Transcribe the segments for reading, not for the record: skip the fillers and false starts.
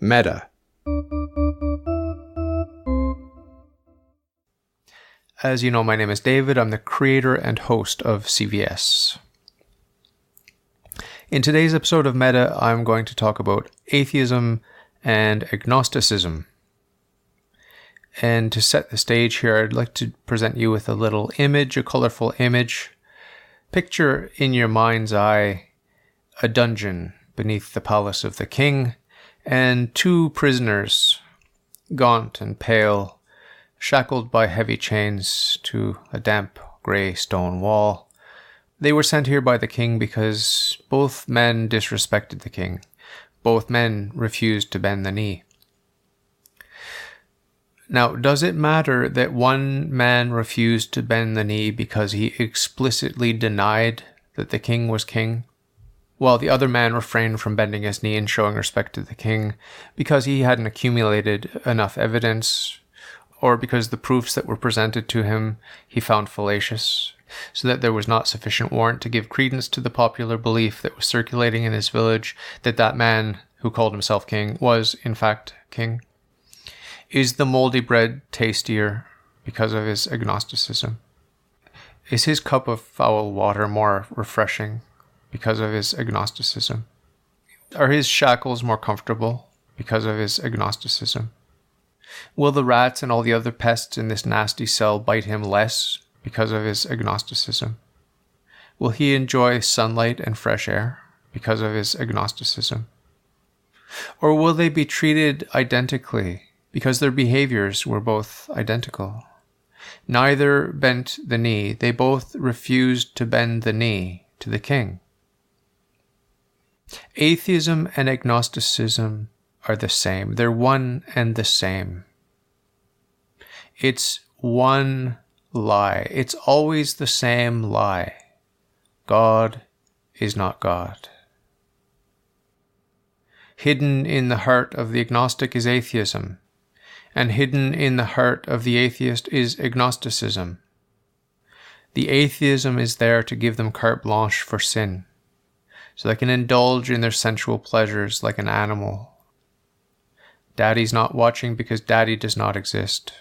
Meta. As you know, my name is David. I'm the creator and host of CVS. In today's episode of Meta, I'm going to talk about atheism and agnosticism. And to set the stage here, I'd like to present you with a little image, a colorful image. Picture in your mind's eye a dungeon beneath the palace of the king, and two prisoners, gaunt and pale, shackled by heavy chains to a damp grey stone wall. They were sent here by the king because both men disrespected the king. Both men refused to bend the knee. Now, does it matter that one man refused to bend the knee because he explicitly denied that the king was king, while the other man refrained from bending his knee and showing respect to the king because he hadn't accumulated enough evidence, or because the proofs that were presented to him he found fallacious, so that there was not sufficient warrant to give credence to the popular belief that was circulating in his village that that man who called himself king was, in fact, king? Is the moldy bread tastier because of his agnosticism? Is his cup of foul water more refreshing because of his agnosticism? Are his shackles more comfortable because of his agnosticism? Will the rats and all the other pests in this nasty cell bite him less because of his agnosticism? Will he enjoy sunlight and fresh air because of his agnosticism? Or will they be treated identically because their behaviors were both identical? Neither bent the knee. They both refused to bend the knee to the king. Atheism and agnosticism are the same. They're one and the same. It's one lie. It's always the same lie. God is not God. Hidden in the heart of the agnostic is atheism, and hidden in the heart of the atheist is agnosticism. The atheism is there to give them carte blanche for sin, so they can indulge in their sensual pleasures like an animal. Daddy's not watching because Daddy does not exist.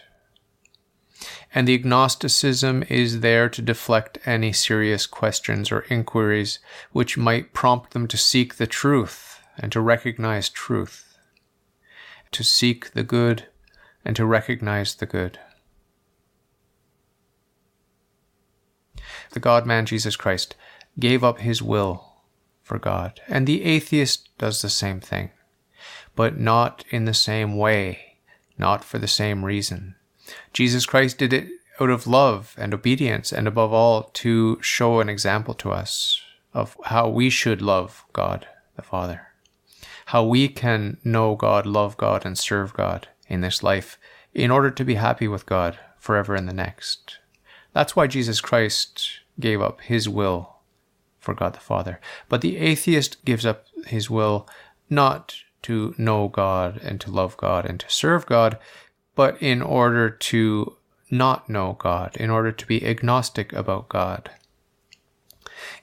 And the agnosticism is there to deflect any serious questions or inquiries which might prompt them to seek the truth and to recognize truth, to seek the good and to recognize the good. The God-man Jesus Christ gave up his will for God, and the atheist does the same thing, but not in the same way, not for the same reason. Jesus Christ did it out of love and obedience, and above all, to show an example to us of how we should love God the Father, how we can know God, love God, and serve God in this life in order to be happy with God forever in the next. That's why Jesus Christ gave up his will for God the Father. But the atheist gives up his will not to know God and to love God and to serve God, but in order to not know God, in order to be agnostic about God,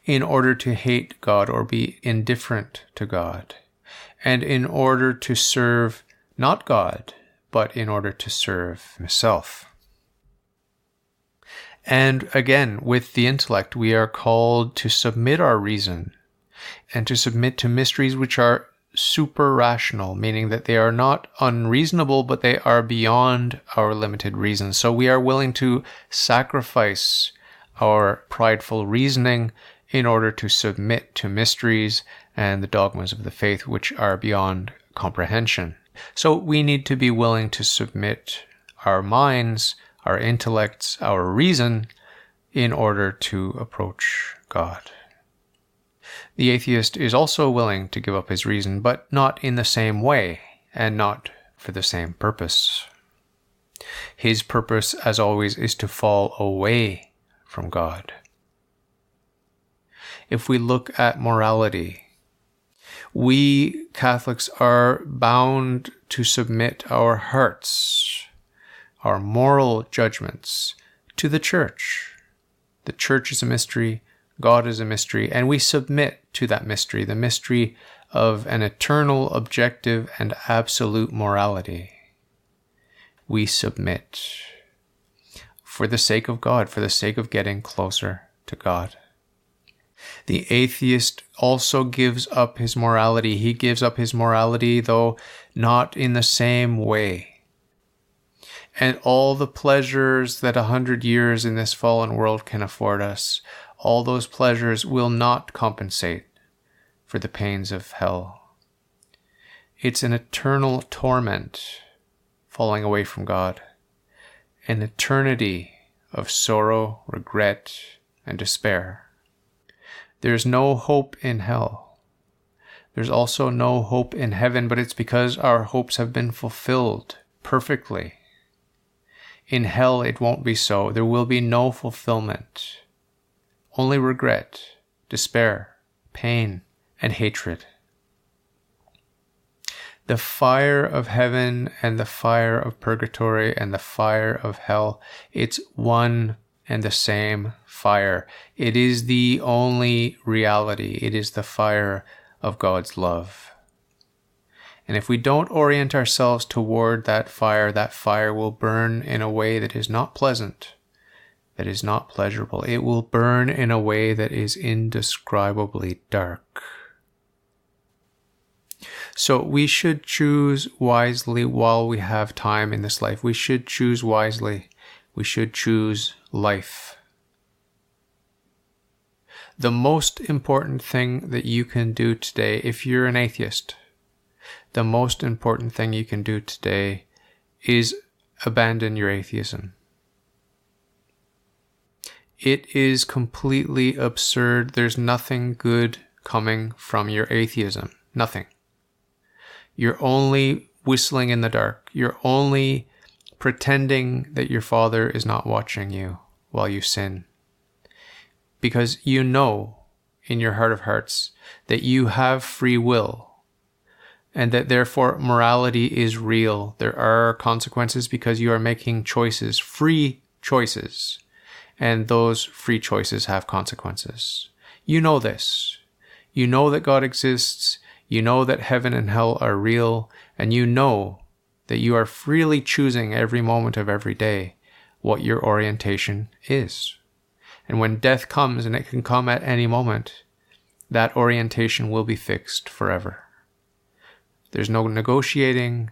in order to hate God or be indifferent to God, and in order to serve not God, but in order to serve himself. And again, with the intellect, we are called to submit our reason and to submit to mysteries which are super rational, meaning that they are not unreasonable, but they are beyond our limited reason. So we are willing to sacrifice our prideful reasoning in order to submit to mysteries and the dogmas of the faith which are beyond comprehension. So we need to be willing to submit our minds, our intellects, our reason in order to approach God. The atheist is also willing to give up his reason, but not in the same way and not for the same purpose. His purpose, as always, is to fall away from God. If we look at morality, we Catholics are bound to submit our hearts, our moral judgments, to the Church. The Church is a mystery, God is a mystery, and we submit to that mystery, the mystery of an eternal, objective, and absolute morality. We submit for the sake of God, for the sake of getting closer to God. The atheist also gives up his morality. He gives up his morality, though not in the same way. And all the pleasures that 100 years in this fallen world can afford us, all those pleasures will not compensate for the pains of hell. It's an eternal torment, falling away from God, an eternity of sorrow, regret, and despair. There's no hope in hell. There's also no hope in heaven, but it's because our hopes have been fulfilled perfectly. In hell, it won't be so. There will be no fulfillment. Only regret, despair, pain, and hatred. The fire of heaven and the fire of purgatory and the fire of hell, it's one and the same fire. It is the only reality. It is the fire of God's love. And if we don't orient ourselves toward that fire will burn in a way that is not pleasant, that is not pleasurable. It will burn in a way that is indescribably dark. So we should choose wisely while we have time in this life. We should choose wisely. We should choose life. The most important thing that you can do today, if you're an atheist, the most important thing you can do today is abandon your atheism. It is completely absurd. There's nothing good coming from your atheism. Nothing. You're only whistling in the dark. You're only pretending that your Father is not watching you while you sin. Because you know in your heart of hearts that you have free will and that therefore morality is real. There are consequences because you are making choices, free choices, and those free choices have consequences. You know this. You know that God exists. You know that heaven and hell are real, and you know that you are freely choosing every moment of every day what your orientation is. And when death comes, and it can come at any moment, that orientation will be fixed forever. There's no negotiating,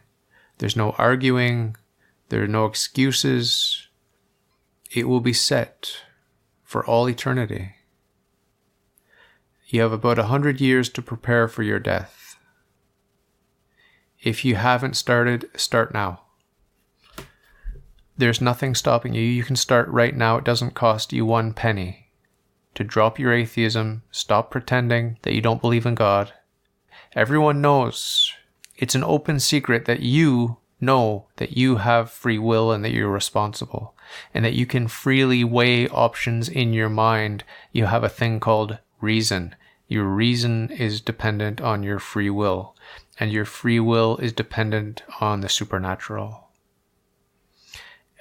there's no arguing, there are no excuses. It will be set for all eternity. You have about 100 years to prepare for your death. If you haven't started, start now. There's nothing stopping you. You can start right now. It doesn't cost you 1 penny to drop your atheism, stop pretending that you don't believe in God. Everyone knows. It's an open secret that you know that you have free will and that you're responsible and that you can freely weigh options in your mind. You have a thing called reason. Your reason is dependent on your free will, and your free will is dependent on the supernatural.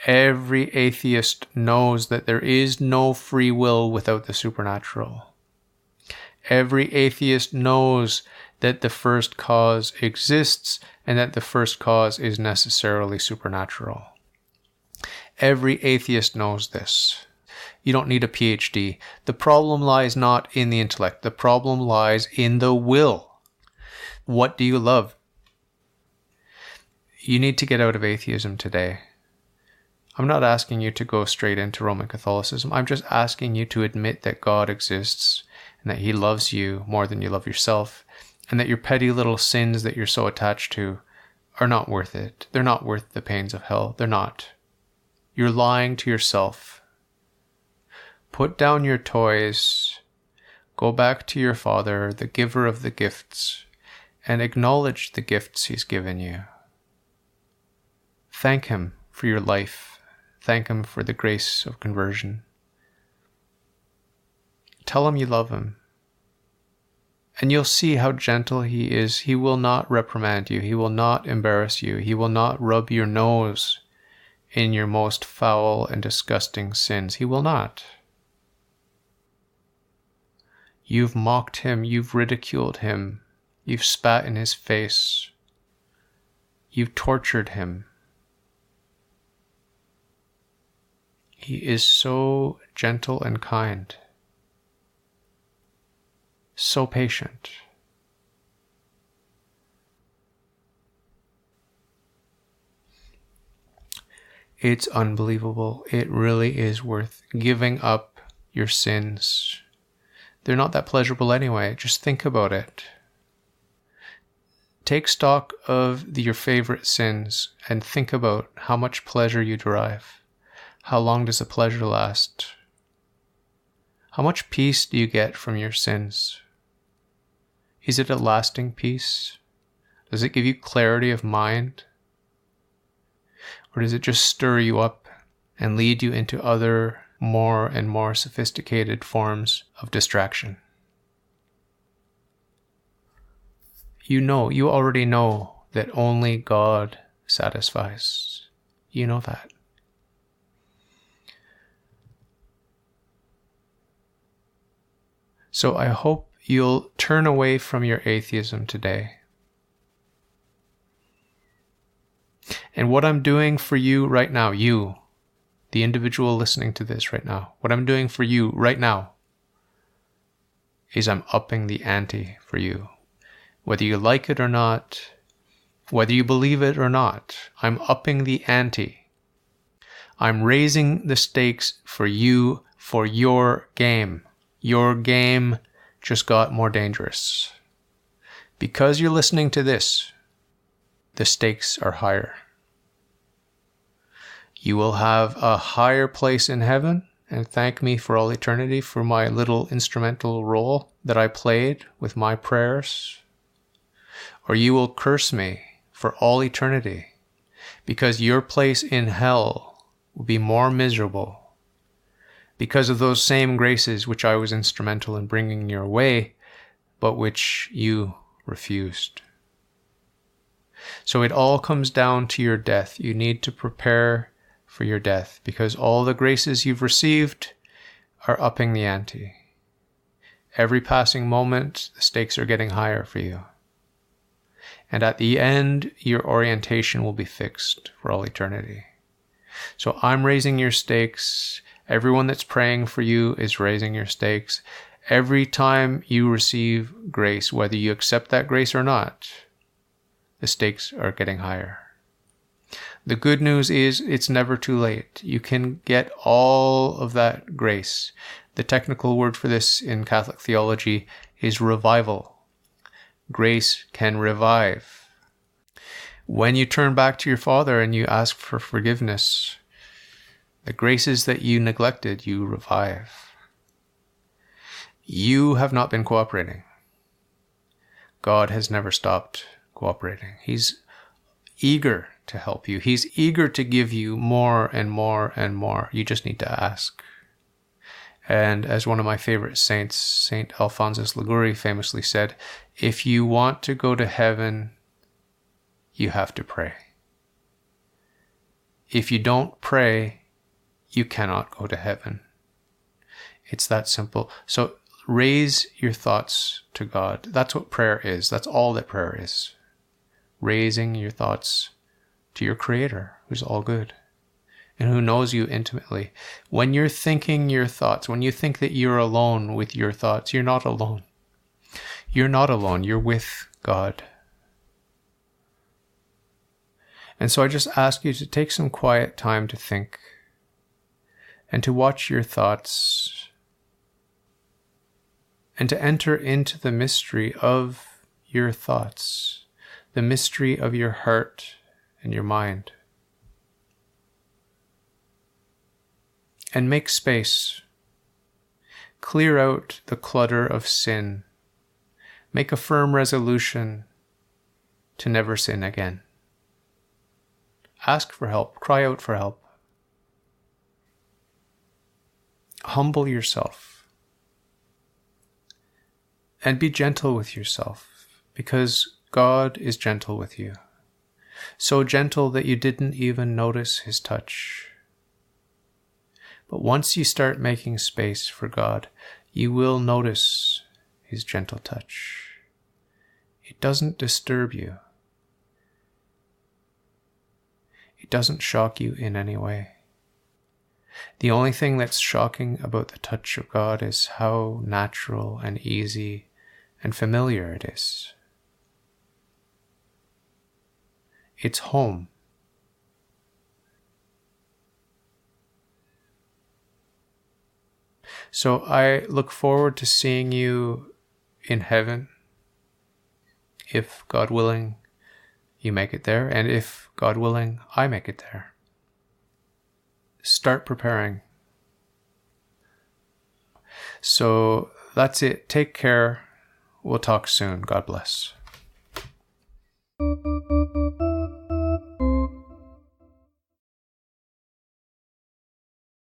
Every atheist knows that there is no free will without the supernatural. Every atheist knows that the first cause exists and that the first cause is necessarily supernatural. Every atheist knows this. You don't need a PhD. The problem lies not in the intellect. The problem lies in the will. What do you love? You need to get out of atheism today. I'm not asking you to go straight into Roman Catholicism. I'm just asking you to admit that God exists and that He loves you more than you love yourself, and that your petty little sins that you're so attached to are not worth it. They're not worth the pains of hell. They're not. You're lying to yourself. Put down your toys, go back to your Father, the giver of the gifts, and acknowledge the gifts He's given you. Thank Him for your life. Thank Him for the grace of conversion. Tell Him you love Him. And you'll see how gentle He is. He will not reprimand you. He will not embarrass you. He will not rub your nose in your most foul and disgusting sins. He will not. You've mocked Him. You've ridiculed Him. You've spat in his face. You've tortured him. He is so gentle and kind, so patient. It's unbelievable. It really is worth giving up your sins. They're not that pleasurable anyway. Just think about it. Take stock of your favorite sins and think about how much pleasure you derive. How long does the pleasure last? How much peace do you get from your sins? Is it a lasting peace? Does it give you clarity of mind? Or does it just stir you up and lead you into other more and more sophisticated forms of distraction? You already know that only God satisfies. You know that. So I hope you'll turn away from your atheism today. And what I'm doing for you right now, you, the individual listening to this right now, what I'm doing for you right now is I'm upping the ante for you. Whether you like it or not, whether you believe it or not, I'm upping the ante. I'm raising the stakes for you, for your game. Your game just got more dangerous. Because you're listening to this, the stakes are higher. You will have a higher place in heaven and thank me for all eternity for my little instrumental role that I played with my prayers. Or you will curse me for all eternity because your place in hell will be more miserable because of those same graces which I was instrumental in bringing your way, but which you refused. So it all comes down to your death. You need to prepare for your death because all the graces you've received are upping the ante. Every passing moment, the stakes are getting higher for you. And at the end, your orientation will be fixed for all eternity. So I'm raising your stakes. Everyone that's praying for you is raising your stakes. Every time you receive grace, whether you accept that grace or not, the stakes are getting higher. The good news is it's never too late. You can get all of that grace. The technical word for this in Catholic theology is revival. Grace can revive. When you turn back to your Father and you ask for forgiveness, the graces that you neglected, you revive. You have not been cooperating. God has never stopped cooperating. He's eager to help you. He's eager to give you more and more and more. You just need to ask. And as one of my favorite saints, Saint Alphonsus Liguori, famously said, if you want to go to heaven, you have to pray. If you don't pray, you cannot go to heaven. It's that simple. So raise your thoughts to God. That's what prayer is. That's all that prayer is. Raising your thoughts to your Creator, who's all good and who knows you intimately. When you're thinking your thoughts, when you think that you're alone with your thoughts, you're not alone. You're not alone. You're with God. And so I just ask you to take some quiet time to think and to watch your thoughts and to enter into the mystery of your thoughts, the mystery of your heart and your mind. And make space. Clear out the clutter of sin. Make a firm resolution to never sin again. Ask for help. Cry out for help. Humble yourself. And be gentle with yourself, because God is gentle with you. So gentle that you didn't even notice His touch. But once you start making space for God, you will notice His gentle touch. It doesn't disturb you. It doesn't shock you in any way. The only thing that's shocking about the touch of God is how natural and easy and familiar it is. It's home. So I look forward to seeing you in heaven, if God willing, you make it there, and if God willing, I make it there. Start preparing. So that's it. Take care. We'll talk soon. God bless.